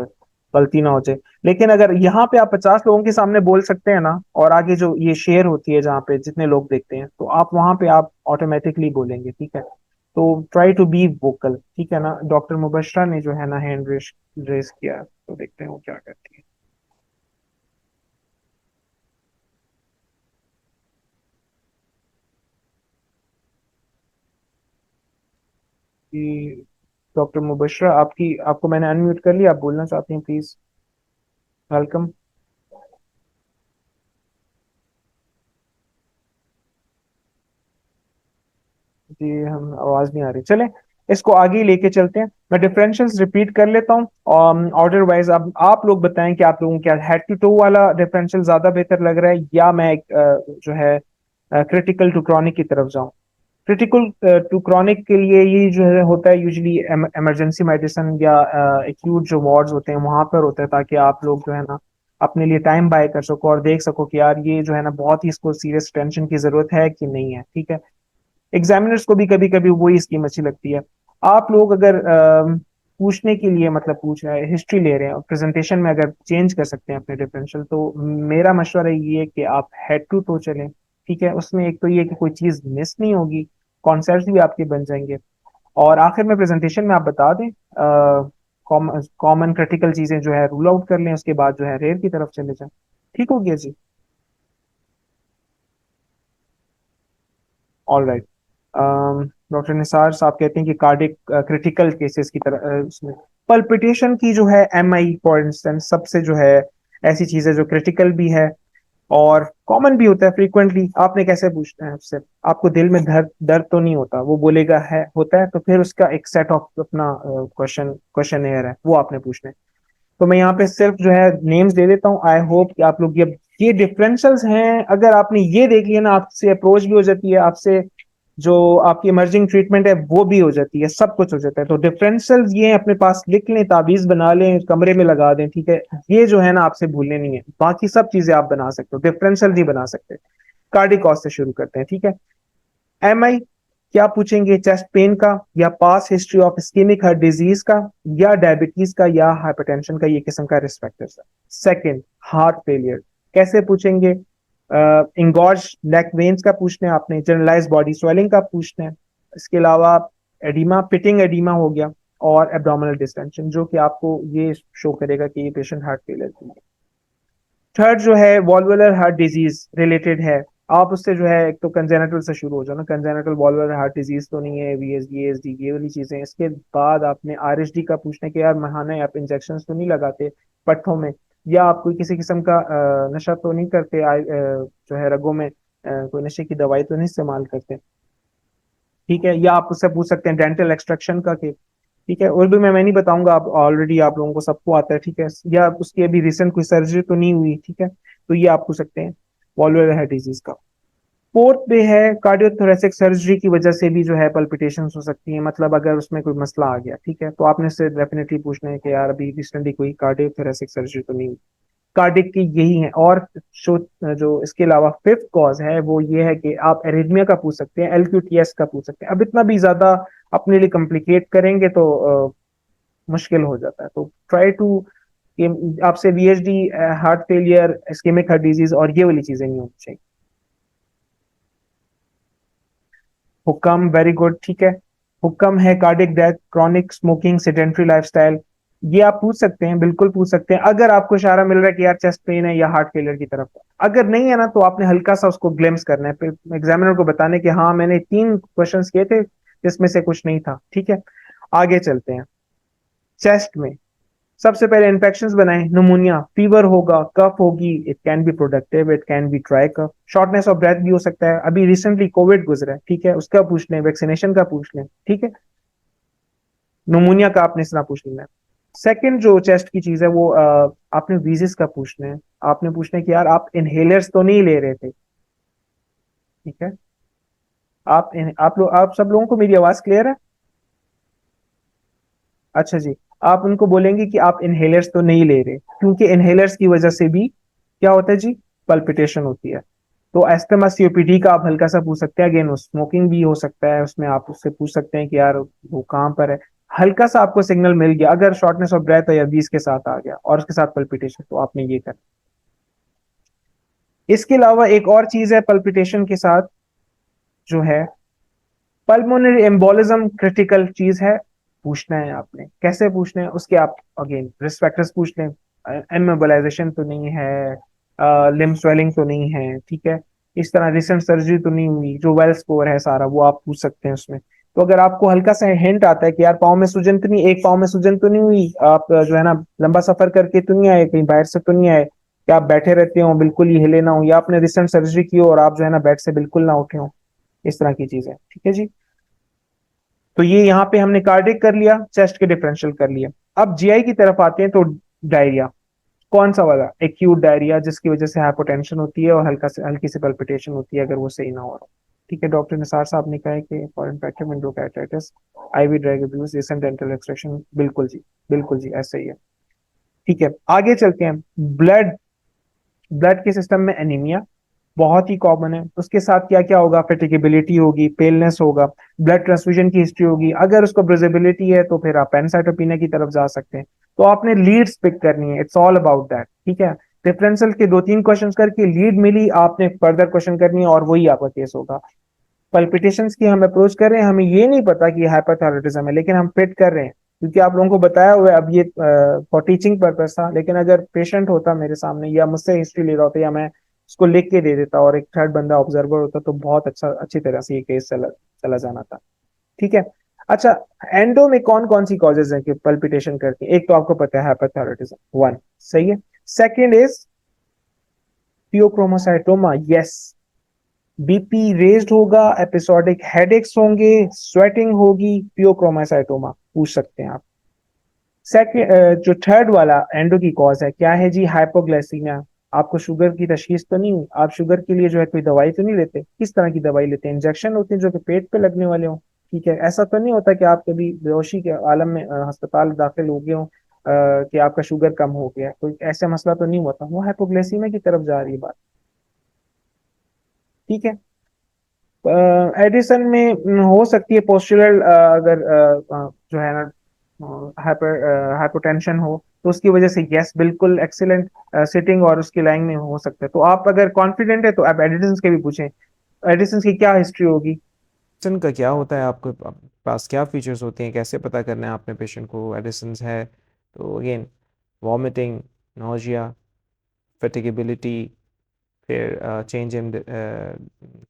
गलती ना हो जाए। लेकिन अगर यहाँ पे आप 50 लोगों के सामने बोल सकते हैं ना, और आगे जो ये शेयर होती है जहाँ पे जितने लोग देखते हैं, तो आप वहां पे आप ऑटोमेटिकली बोलेंगे। ठीक है, तो ट्राई टू बी वोकल। ठीक है ना, डॉक्टर मुबशरा ने जो है ना हैंड रेस रेस किया, तो देखते हैं वो क्या करती है। कि डॉक्टर मुबशरा, आपकी आपको मैंने अनम्यूट कर लिया, आप बोलना चाहते हैं प्लीज। वेलकम। जी हम आवाज नहीं आ रही, चले इसको आगे ही लेके चलते हैं। मैं डिफरेंशियल्स रिपीट कर लेता हूँ ऑर्डर वाइज। अब आप लोग बताएं कि आप लोगों को क्या हेड टू टो वाला डिफरेंशियल ज्यादा बेहतर लग रहा है, या मैं जो है क्रिटिकल टू क्रॉनिक की तरफ जाऊं। क्रिटिकल टू क्रॉनिक के लिए ये जो है होता है यूजुअली इमरजेंसी मेडिसिन, या एक्यूट जो वार्ड्स होते हैं वहां पर होता है, ताकि आप लोग जो है ना अपने लिए टाइम बाय कर सको और देख सको कि यार ये जो है ना बहुत ही इसको सीरियस टेंशन की जरूरत है कि नहीं है। ठीक है, एग्जामिनर्स को भी कभी कभी वही स्कीम अच्छी लगती है। आप लोग अगर पूछने के लिए मतलब पूछ रहे हैं, हिस्ट्री ले रहे हैं, और प्रेजेंटेशन में अगर चेंज कर सकते हैं अपने डिफरेंशियल, तो मेरा मशवरा ये है कि आप हेड टू टो चलें। ठीक है, उसमें एक तो ये कि कोई चीज मिस नहीं होगी, कॉन्सेप्ट भी आपके बन जाएंगे, और आखिर में प्रेजेंटेशन में आप बता दें कॉमन क्रिटिकल चीजें जो है रूल आउट कर लें, उसके बाद जो है रेयर की तरफ चले जाएं। ठीक हो गया जी। All right. डॉक्टर निसार साहब कहते हैं कि कार्डिक क्रिटिकल केसेस की तरह उसमें पल्पिटेशन की जो है एमआई फॉर इंस्टेंस सबसे जो है ऐसी चीज है जो क्रिटिकल भी है और कॉमन भी होता है फ्रीक्वेंटली। आपने कैसे पूछना है उससे, आपको दिल में दर्द दर्द तो नहीं होता, वो बोलेगा है होता है, तो फिर उसका एक सेट ऑफ अपना क्वेश्चन क्वेश्चन है वो आपने पूछना है। तो मैं यहाँ पे सिर्फ जो है नेम्स दे देता हूँ। आई होप कि आप लोग ये डिफरेंशियल्स हैं, अगर आपने ये देख लिया ना, आपसे अप्रोच भी हो जाती है, आपसे जो आपकी इमर्जिंग ट्रीटमेंट है वो भी हो जाती है, सब कुछ हो जाता है। तो डिफरेंशियल्स ये अपने पास लिख लें, ताबीज बना लें, कमरे में लगा दें, ठीक है। ये जो है ना आपसे भूलने नहीं है, बाकी सब चीजें आप बना सकते हो, डिफरेंशियल नहीं बना सकते। कार्डिक कॉज से शुरू करते हैं, ठीक है। एमआई क्या पूछेंगे, चेस्ट पेन का, या past history of ischemic heart disease का, या डायबिटीज का, या हाइपरटेंशन का, ये किस्म का रिस्क फैक्टर्स है। सेकंड, हार्ट फेलियर कैसे पूछेंगे, इंगॉर्ज नेक वेन्स का पूछना है आपने, जनरलाइज बॉडी स्वेलिंग का पूछना है, इसके अलावा एडिमा, पिटिंग एडिमा हो गया, और एब्डोमिनल डिस्टेंशन, जो कि आपको ये शो करेगा कि ये पेशेंट हार्ट फेलियर की है। थर्ड जो है वॉल्वुलर हार्ट डिजीज रिलेटेड है, आप उससे जो है एक तो कंजेनिटल से शुरू हो जाओ ना, कंजेनिटल वॉल्वुलर हार्ट डिजीज तो नहीं है, वीएसडी एएसडी ये वाली चीजें। इसके बाद आपने आरएचडी का पूछना है कि यार महाना आप इंजेक्शन तो नहीं लगाते पट्ठों में, या आप कोई किसी किस्म का नशा तो नहीं करते, जो है रगों में कोई नशे की दवाई तो नहीं इस्तेमाल करते, ठीक है। या आप उससे पूछ सकते हैं डेंटल एक्सट्रैक्शन का के, ठीक है। उर्दू में मैं नहीं बताऊंगा, आप ऑलरेडी आप लोगों को सबको आता है, ठीक है। या उसकी अभी रिसेंट कोई सर्जरी तो नहीं हुई, ठीक है, तो ये आप पूछ सकते हैं वॉल्वुलर हार्ट डिजीज का। फोर्थ पे है कार्डियोथोरेसिक सर्जरी की वजह से भी जो है पल्पिटेशंस हो सकती है, मतलब अगर उसमें कोई मसला आ गया, ठीक है, तो आपने उससे डेफिनेटली पूछना है कि यार अभी रिसेंटली कोई कार्डियोथोरेसिक सर्जरी तो नहीं हुई। कार्डिक की यही है। और जो जो इसके अलावा फिफ्थ कॉज है वो ये है कि आप एरिथमिया का पूछ सकते हैं, एलक्यूटीएस का पूछ सकते हैं। अब इतना भी ज्यादा अपने लिए कॉम्प्लिकेट करेंगे तो मुश्किल हो जाता है, तो ट्राई टू कि आपसे VHD, heart failure, ischaemic heart disease और ये वाली चीजें नहीं होनी चाहिए। हुक्म, वेरी गुड, ठीक है। हुक्म है cardiac death, chronic smoking, sedentary lifestyle, ये आप पूछ सकते हैं, बिल्कुल पूछ सकते हैं, अगर आपको इशारा मिल रहा है कि यार चेस्ट पेन है या हार्ट फेलियर की तरफ। अगर नहीं है ना, तो आपने हल्का सा उसको ग्लिम्स करना है, एग्जामिनर को बताने कि हाँ मैंने 3 क्वेश्चंस किए थे जिसमें से कुछ नहीं था, ठीक है। आगे चलते हैं। चेस्ट में सबसे पहले इन्फेक्शंस बनाएं, निमोनिया, फीवर होगा, कफ होगी, it can be productive, it can be dry cough, shortness of breath भी हो सकता है, अभी रिसेंटली कोविड गुजरा है, ठीक है, उसका पूछ लें, वैक्सीनेशन का पूछ लें, ठीक है। निमोनिया का आपने इतना पूछ लेना है। सेकंड जो चेस्ट की चीज है वो आपने वीजिस का पूछना है, आपने पूछना है कि यार आप इनहेलर्स तो नहीं ले रहे थे, ठीक है। आप सब लोगों को मेरी आवाज क्लियर है? अच्छा जी। आप उनको बोलेंगे कि आप इनहेलर्स तो नहीं ले रहे, क्योंकि इनहेलर्स की वजह से भी क्या होता है जी, पल्पिटेशन होती है। तो एस्थमा सीओपीडी का आप हल्का सा पूछ सकते हैं, अगेन स्मोकिंग भी हो सकता है उसमें, आप उससे पूछ सकते हैं कि यार वो कहाँ पर है। हल्का सा आपको सिग्नल मिल गया, अगर शॉर्टनेस ऑफ ब्रेथ या 20 के साथ आ गया और उसके साथ पल्पिटेशन, तो आपने ये करना। इसके अलावा एक और चीज है पल्पिटेशन के साथ, जो है पल्मोनरी एम्बोलिज्म, क्रिटिकल चीज है, पूछना है आपने। कैसे पूछना है उसके, आप अगेन रिस्क फैक्टर्स पूछ लें, एम्बोलाइजेशन तो नहीं है, लिम्ब स्वेलिंग तो नहीं है, ठीक है, इस तरह रिसेंट सर्जरी तो नहीं हुई, जो वेल स्कोर है सारा वो आप पूछ सकते हैं उसमें। तो अगर आपको हल्का सा हिंट आता है कि यार पाँव में सूजन तो नहीं, एक पाँव में सूजन तो नहीं हुई, आप जो है ना लंबा सफर करके तो नहीं आए, कहीं बाहर से तो नहीं आए, क्या आप बैठे रहते हो बिल्कुल ही हिले ना हो, या आपने रिसेंट सर्जरी की हो और आप जो है ना बेड से बिल्कुल ना उठे हो, इस तरह की चीज है, ठीक है जी। तो ये यहाँ पे हमने कार्डिक कर लिया, चेस्ट के डिफरेंशियल कर लिया। अब जीआई की तरफ आते हैं, तो डायरिया, कौन सा वाला, एक्यूट डायरिया जिसकी वजह से हाइपोटेंशन होती है और हल्की सी पल्पिटेशन होती है, अगर वो सही ना हो रहा, ठीक है। डॉक्टर निसार साहब ने कहा है कि for infective endocarditis, IV drug abuse, recent dental extraction, बिल्कुल जी, बिल्कुल जी, ऐसा ही है, ठीक है। आगे चलते हैं। ब्लड ब्लड के सिस्टम में एनीमिया बहुत ही कॉमन है, उसके साथ क्या क्या होगा, फेटिगेबिलिटी होगी, पेलनेस होगा, ब्लड ट्रांसफ्यूजन की हिस्ट्री होगी, अगर उसको ब्रिजेबिलिटी है तो फिर आप पैनसाइटोपिनिया की तरफ जा सकते हैं। तो आपने लीड्स पिक करनी है, इट्स ऑल अबाउट दैट, ठीक है। डिफरेंशियल के 2-3 क्वेश्चन करके लीड मिली, आपने फर्दर क्वेश्चन करनी है और वही आपका केस होगा। पल्पिटेशंस की हम अप्रोच कर रहे हैं, हमें ये नहीं पता कि हाइपरथायरॉयडिज्म है, लेकिन हम फिट कर रहे हैं क्योंकि आप लोगों को बताया हुआ है। अब ये फॉर टीचिंग पर्पस था, लेकिन अगर पेशेंट होता मेरे सामने या मुझसे हिस्ट्री ले रहा होता या मैं उसको लिख के दे देता और एक थर्ड बंदा ऑब्जर्वर होता, तो बहुत अच्छी तरह से ये केस चला चला जाना था, ठीक है। अच्छा, एंडो में कौन कौन सी कॉजेज है कि पल्पिटेशन करती है? एक तो आपको पता है हाइपरथायरॉयडिज्म, वन, सही है। Second is pheochromocytoma, yes, BP raised होगा, एपिसोडिक हेडेक्स होंगे, स्वेटिंग होगी, पियोक्रोमासाइटोमा पूछ सकते हैं आप। सेकंड जो थर्ड वाला एंडो की कॉज है क्या है जी? हाइपोग्लाइसीमिया। आपको शुगर की तशखीस तो नहीं हुई, आप शुगर के लिए जो है कोई दवाई तो नहीं लेते? किस तरह की दवाई लेते हैं? इंजेक्शन होते हैं जो कि पेट पे लगने वाले हों, ठीक है? ऐसा तो नहीं होता कि आप कभी बेहोशी के आलम में अस्पताल दाखिल हो गए हो कि आपका शुगर कम हो गया, कोई ऐसा मसला तो नहीं होता। वो हाइपोग्लाइसीमिया की तरफ जा रही है बात, ठीक है? एडिसन में हो सकती है पोस्चुरल, अगर जो है ना हाइपोटेंशन हो तो उसकी वजह से यस बिल्कुल एक्सीलेंट सिटिंग और उसकी लाइंग में हो सकता है। तो आप अगर कॉन्फिडेंट है तो आप एडिसन के भी पूछें, एडिसन की क्या हिस्ट्री होगी। एडिसन का क्या होता है, आपके पास क्या फीचर्स होते हैं, कैसे पता करना है आपने पेशेंट को एडिसन्स है? तो अगेन, वॉमिटिंग, नोजिया, फैटिगेबिलिटी, फिर चेंज इन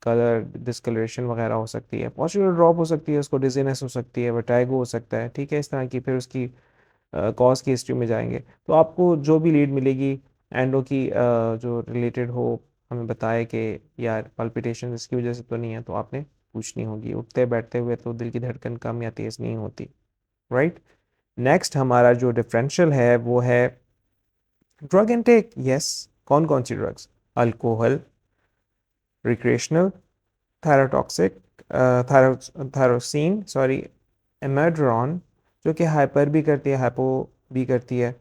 कलर, डिस्कलरेशन वगैरह हो सकती है, पॉस्चरल ड्रॉप हो सकती है, उसको डिजीनेस हो सकती है, वर्टाइगो हो सकता है, ठीक है? इस तरह की फिर उसकी कॉज की हिस्ट्री में जाएंगे तो आपको जो भी लीड मिलेगी एंडो की जो रिलेटेड हो, हमें बताए कि यार पल्पिटेशन इसकी वजह से तो नहीं है, तो आपने पूछनी होगी। उठते बैठते हुए तो दिल की धड़कन कम या तेज़ नहीं होती, राइट? नेक्स्ट हमारा जो डिफरेंशियल है वो है ड्रग इनटेक। यस, कौन कौन सी drugs? Alcohol, recreational, thyrotoxic, thyroxine sorry, mephedrone जो कि हाइपर भी करती है, हाइपो भी करती है,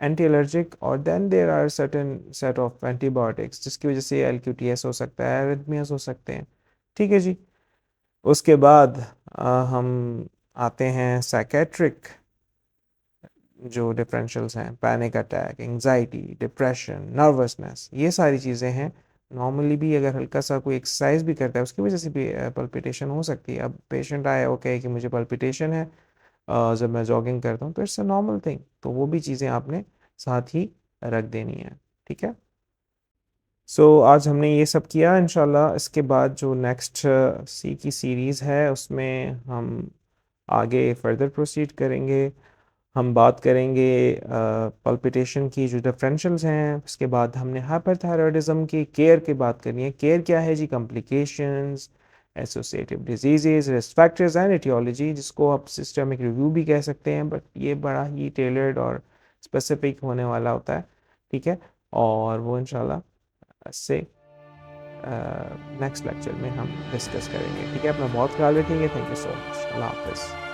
एंटी एलर्जिक, और then there are certain set of antibiotics जिसकी वजह से एलक्यूटीएस हो सकता है, एरिथमियास हो सकते हैं, ठीक है जी? उसके बाद हम आते हैं साइकेट्रिक जो डिफरेंशियल्स हैं, panic attack, anxiety, depression, nervousness, ये सारी चीज़ें हैं। नॉर्मली भी अगर हल्का सा कोई एक्सरसाइज भी करता है उसकी वजह से भी पल्पिटेशन हो सकती है। अब पेशेंट आया ओके कि मुझे पल्पिटेशन है जब मैं जॉगिंग करता हूँ, तो इट्स अ नॉर्मल थिंग, तो वो भी चीज़ें आपने साथ ही रख देनी है, ठीक है? आज हमने ये सब किया। इंशाल्लाह इसके बाद जो नेक्स्ट सी की सीरीज़ है उसमें हम आगे फर्दर प्रोसीड करेंगे। हम बात करेंगे पल्पिटेशन की जो डिफरेंशियल्स हैं, उसके बाद हमने हाइपरथायरॉयडिज्म की केयर की बात करनी है। केयर क्या है जी? Complications, associative diseases, risk factors and aetiology, जिसको आप सिस्टमिक रिव्यू भी कह सकते हैं, बट ये बड़ा ही टेलर्ड और स्पेसिफिक होने वाला होता है, ठीक है? और वो इंशाल्लाह से नेक्स्ट लेक्चर में हम डिस्कस करेंगे, ठीक है? अपना बहुत ख्याल रखेंगे। Thank you so much. अल्लाह हाफिज़।